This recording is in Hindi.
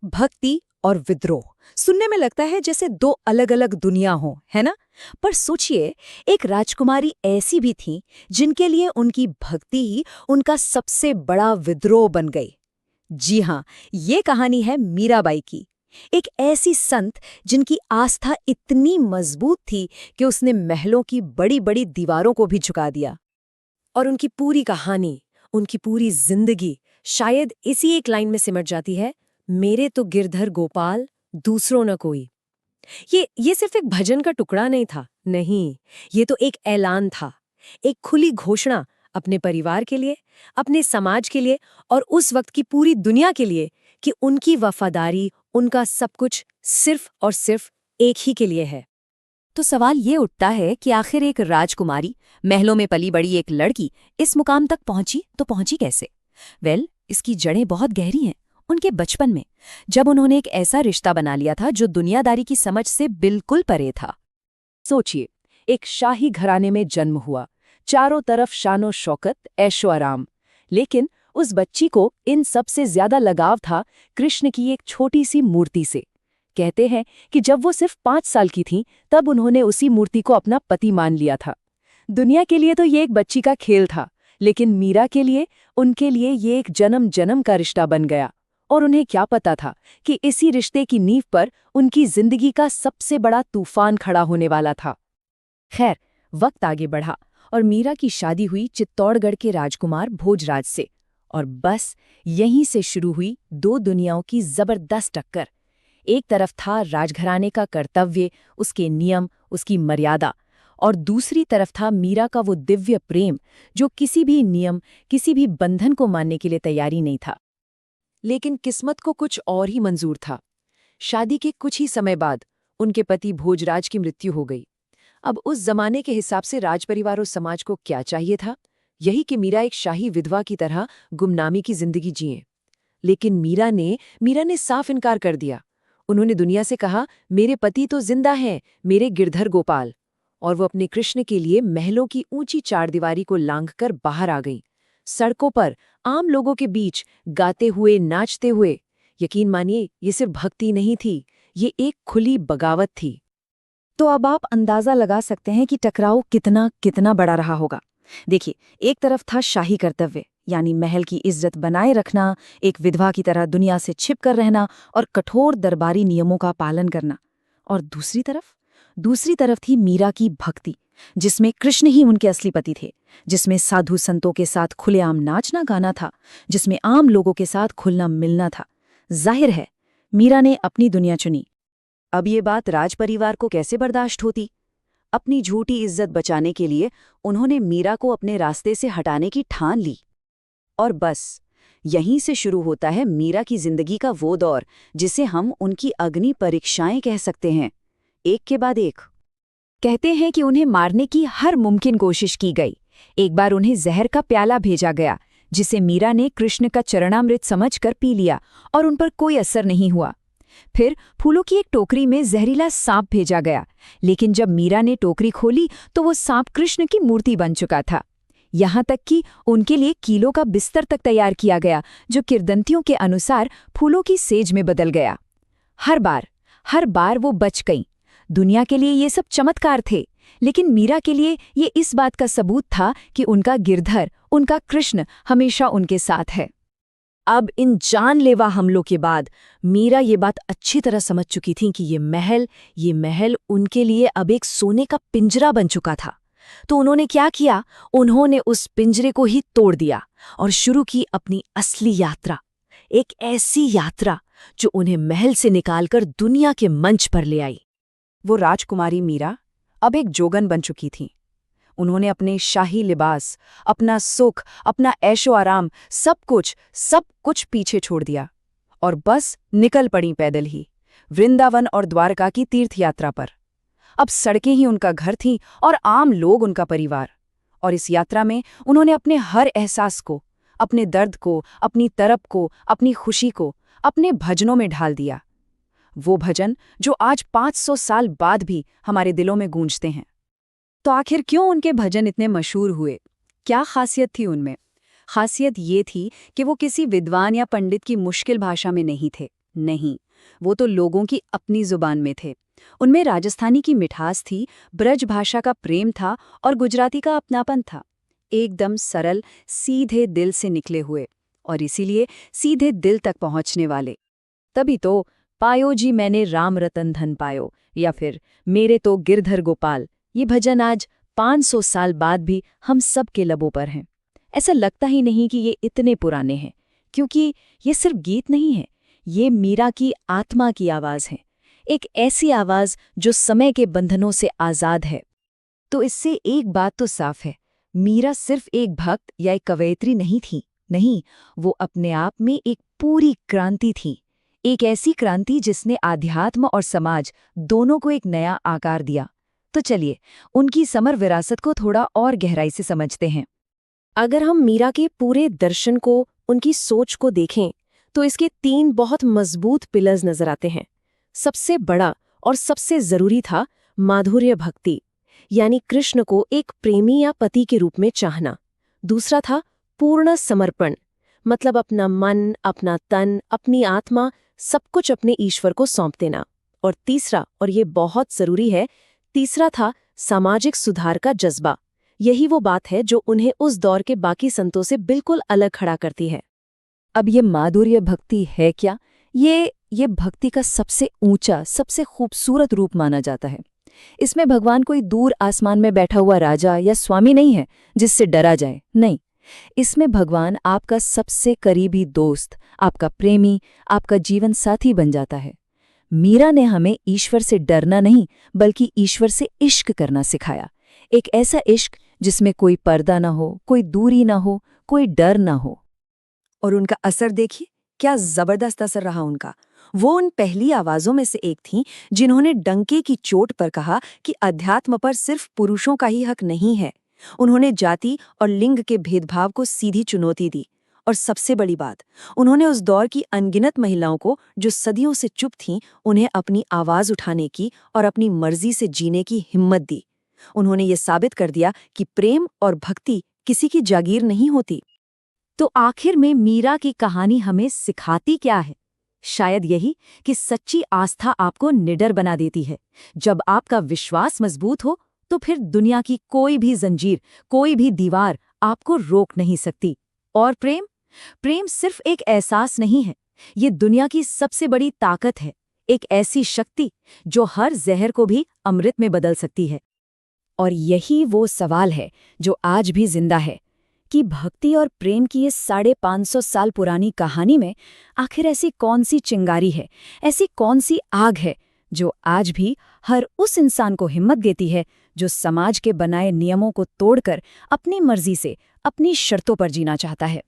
भक्ति और विद्रोह सुनने में लगता है जैसे दो अलग अलग दुनिया हो, है ना? पर सोचिए, एक राजकुमारी ऐसी भी थी जिनके लिए उनकी भक्ति ही उनका सबसे बड़ा विद्रोह बन गई। जी हाँ, ये कहानी है मीराबाई की। एक ऐसी संत जिनकी आस्था इतनी मजबूत थी कि उसने महलों की बड़ी बड़ी दीवारों को भी झुका दिया। और उनकी पूरी कहानी, उनकी पूरी जिंदगी शायद इसी एक लाइन में सिमट जाती है, मेरे तो गिरधर गोपाल, दूसरों न कोई। ये सिर्फ एक भजन का टुकड़ा नहीं था, नहीं, ये तो एक ऐलान था, एक खुली घोषणा अपने परिवार के लिए, अपने समाज के लिए और उस वक्त की पूरी दुनिया के लिए कि उनकी वफादारी, उनका सब कुछ सिर्फ और सिर्फ एक ही के लिए है। तो सवाल ये उठता है कि आखिर एक राजकुमारी, महलों में पली बड़ी एक लड़की इस मुकाम तक पहुंची तो पहुंची कैसे? इसकी जड़ें बहुत गहरी हैं। उनके बचपन में, जब उन्होंने एक ऐसा रिश्ता बना लिया था जो दुनियादारी की समझ से बिल्कुल परे था। सोचिए, एक शाही घराने में जन्म हुआ, चारों तरफ शानो शौकत, ऐशो आराम। लेकिन उस बच्ची को इन सबसे ज्यादा लगाव था कृष्ण की एक छोटी सी मूर्ति से। कहते हैं कि जब वो सिर्फ 5 साल की थी तब उन्होंने उसी मूर्ति को अपना पति मान लिया था। दुनिया के लिए तो ये एक बच्ची का खेल था, लेकिन मीरा के लिए, उनके लिए ये एक जन्म जन्म का रिश्ता बन गया। और उन्हें क्या पता था कि इसी रिश्ते की नींव पर उनकी जिंदगी का सबसे बड़ा तूफान खड़ा होने वाला था। खैर, वक्त आगे बढ़ा और मीरा की शादी हुई चित्तौड़गढ़ के राजकुमार भोजराज से। और बस यहीं से शुरू हुई दो दुनियाओं की जबरदस्त टक्कर। एक तरफ था राजघराने का कर्तव्य, उसके नियम, उसकी मर्यादा, और दूसरी तरफ था मीरा का वो दिव्य प्रेम जो किसी भी नियम, किसी भी बंधन को मानने के लिए तैयारी नहीं था। लेकिन किस्मत को कुछ और ही मंजूर था। शादी के कुछ ही समय बाद उनके पति भोजराज की मृत्यु हो गई। अब उस जमाने के हिसाब से राजपरिवार और समाज को क्या चाहिए था? यही कि मीरा एक शाही विधवा की तरह गुमनामी की जिंदगी जिए। लेकिन मीरा ने साफ इनकार कर दिया। उन्होंने दुनिया से कहा, मेरे पति तो जिंदा हैं, मेरे गिरधर गोपाल। और वो अपने कृष्ण के लिए महलों की ऊंची चारदीवारी को लांघकर बाहर आ गईं, सड़कों पर, आम लोगों के बीच, गाते हुए, नाचते हुए। यकीन मानिए, ये सिर्फ भक्ति नहीं थी, ये एक खुली बगावत थी। तो अब आप अंदाजा लगा सकते हैं कि टकराव कितना कितना बड़ा रहा होगा। देखिए, एक तरफ था शाही कर्तव्य, यानी महल की इज्जत बनाए रखना, एक विधवा की तरह दुनिया से छिपकर रहना और कठोर दरबारी नियमों का पालन करना। और दूसरी तरफ थी मीरा की भक्ति, जिसमें कृष्ण ही उनके असली पति थे, जिसमें साधु संतों के साथ खुलेआम नाचना गाना था, जिसमें आम लोगों के साथ खुलना मिलना था। जाहिर है, मीरा ने अपनी दुनिया चुनी। अब ये बात राजपरिवार को कैसे बर्दाश्त होती? अपनी झूठी इज्जत बचाने के लिए उन्होंने मीरा को अपने रास्ते से हटाने की ठान ली। और बस यहीं से शुरू होता है मीरा की जिंदगी का वो दौर जिसे हम उनकी अग्नि परीक्षाएं कह सकते हैं, एक के बाद एक। कहते हैं कि उन्हें मारने की हर मुमकिन कोशिश की गई। एक बार उन्हें जहर का प्याला भेजा गया, जिसे मीरा ने कृष्ण का चरणामृत समझकर पी लिया और उन पर कोई असर नहीं हुआ। फिर फूलों की एक टोकरी में जहरीला सांप भेजा गया, लेकिन जब मीरा ने टोकरी खोली तो वो सांप कृष्ण की मूर्ति बन चुका था। यहाँ तक कि उनके लिए कीलों का बिस्तर तक तैयार किया गया, जो किंवदंतियों के अनुसार फूलों की सेज में बदल गया। हर बार वो बच गईं। दुनिया के लिए ये सब चमत्कार थे, लेकिन मीरा के लिए ये इस बात का सबूत था कि उनका गिरधर, उनका कृष्ण हमेशा उनके साथ है। अब इन जानलेवा हमलों के बाद मीरा ये बात अच्छी तरह समझ चुकी थी कि ये महल उनके लिए अब एक सोने का पिंजरा बन चुका था। तो उन्होंने क्या किया? उन्होंने उस पिंजरे को ही तोड़ दिया और शुरू की अपनी असली यात्रा। एक ऐसी यात्रा जो उन्हें महल से निकालकर दुनिया के मंच पर ले आई। वो राजकुमारी मीरा अब एक जोगन बन चुकी थी। उन्होंने अपने शाही लिबास, अपना सुख, अपना ऐशो आराम, सब कुछ पीछे छोड़ दिया और बस निकल पड़ी पैदल ही, वृंदावन और द्वारका की तीर्थ यात्रा पर। अब सड़कें ही उनका घर थीं और आम लोग उनका परिवार। और इस यात्रा में उन्होंने अपने हर एहसास को, अपने दर्द को, अपनी तड़प को, अपनी खुशी को अपने भजनों में ढाल दिया। वो भजन जो आज 500 साल बाद भी हमारे दिलों में गूंजते हैं। तो आखिर क्यों उनके भजन इतने मशहूर हुए? क्या खासियत थी उनमें? खासियत ये थी कि वो किसी विद्वान या पंडित की मुश्किल भाषा में नहीं थे। नहीं, वो तो लोगों की अपनी जुबान में थे। उनमें राजस्थानी की मिठास थी, ब्रज भाषा का प्रेम था और गुजराती का अपनापन था। एकदम सरल, सीधे दिल से निकले हुए और इसीलिए सीधे दिल तक पहुंचने वाले। तभी तो पायो जी मैंने राम रतन धन पायो या फिर मेरे तो गिरधर गोपाल, ये भजन आज 500 साल बाद भी हम सब के लबों पर हैं। ऐसा लगता ही नहीं कि ये इतने पुराने हैं, क्योंकि ये सिर्फ गीत नहीं है, ये मीरा की आत्मा की आवाज़ है। एक ऐसी आवाज़ जो समय के बंधनों से आज़ाद है। तो इससे एक बात तो साफ है, मीरा सिर्फ एक भक्त या एक कवयित्री नहीं थी। नहीं, वो अपने आप में एक पूरी क्रांति थी। एक ऐसी क्रांति जिसने आध्यात्म और समाज दोनों को एक नया आकार दिया। तो चलिए, उनकी समर विरासत को थोड़ा और गहराई से समझते हैं। अगर हम मीरा के पूरे दर्शन को, उनकी सोच को देखें, तो इसके 3 बहुत मजबूत पिलर्स नजर आते हैं। सबसे बड़ा और सबसे जरूरी था माधुर्य भक्ति, यानी कृष्ण को एक प्रेमी या पति के रूप में चाहना। दूसरा था पूर्ण समर्पण, मतलब अपना मन, अपना तन, अपनी आत्मा, सब कुछ अपने ईश्वर को सौंप देना। और तीसरा, और ये बहुत जरूरी है, तीसरा था सामाजिक सुधार का जज्बा। यही वो बात है जो उन्हें उस दौर के बाकी संतों से बिल्कुल अलग खड़ा करती है। अब ये माधुर्य भक्ति है क्या? ये भक्ति का सबसे ऊंचा, सबसे खूबसूरत रूप माना जाता है। इसमें भगवान कोई दूर आसमान में बैठा हुआ राजा या स्वामी नहीं है जिससे डरा जाए। नहीं, इसमें भगवान आपका सबसे करीबी दोस्त, आपका प्रेमी, आपका जीवन साथी बन जाता है। मीरा ने हमें ईश्वर से डरना नहीं, बल्कि ईश्वर से इश्क करना सिखाया। एक ऐसा इश्क जिसमें कोई पर्दा ना हो, कोई दूरी ना हो, कोई डर ना हो। और उनका असर देखिए, क्या जबरदस्त असर रहा उनका। वो उन पहली आवाजों में से एक थीं जिन्होंने डंके की चोट पर कहा कि अध्यात्म पर सिर्फ पुरुषों का ही हक नहीं है। उन्होंने जाति और लिंग के भेदभाव को सीधी चुनौती दी। और सबसे बड़ी बात, उन्होंने उस दौर की अनगिनत महिलाओं को, जो सदियों से चुप थीं, उन्हें अपनी आवाज उठाने की और अपनी मर्जी से जीने की हिम्मत दी। उन्होंने ये साबित कर दिया कि प्रेम और भक्ति किसी की जागीर नहीं होती। तो आखिर में मीरा की कहानी हमें सिखाती क्या है? शायद यही कि सच्ची आस्था आपको निडर बना देती है। जब आपका विश्वास मजबूत हो, तो फिर दुनिया की कोई भी जंजीर, कोई भी दीवार आपको रोक नहीं सकती। और प्रेम सिर्फ एक एहसास नहीं है, ये दुनिया की सबसे बड़ी ताकत है। एक ऐसी शक्ति जो हर जहर को भी अमृत में बदल सकती है। और यही वो सवाल है जो आज भी जिंदा है, कि भक्ति और प्रेम की इस 550 साल पुरानी कहानी में आखिर ऐसी कौन सी चिंगारी है, ऐसी कौन सी आग है जो आज भी हर उस इंसान को हिम्मत देती है जो समाज के बनाए नियमों को तोड़कर अपनी मर्जी से, अपनी शर्तों पर जीना चाहता है।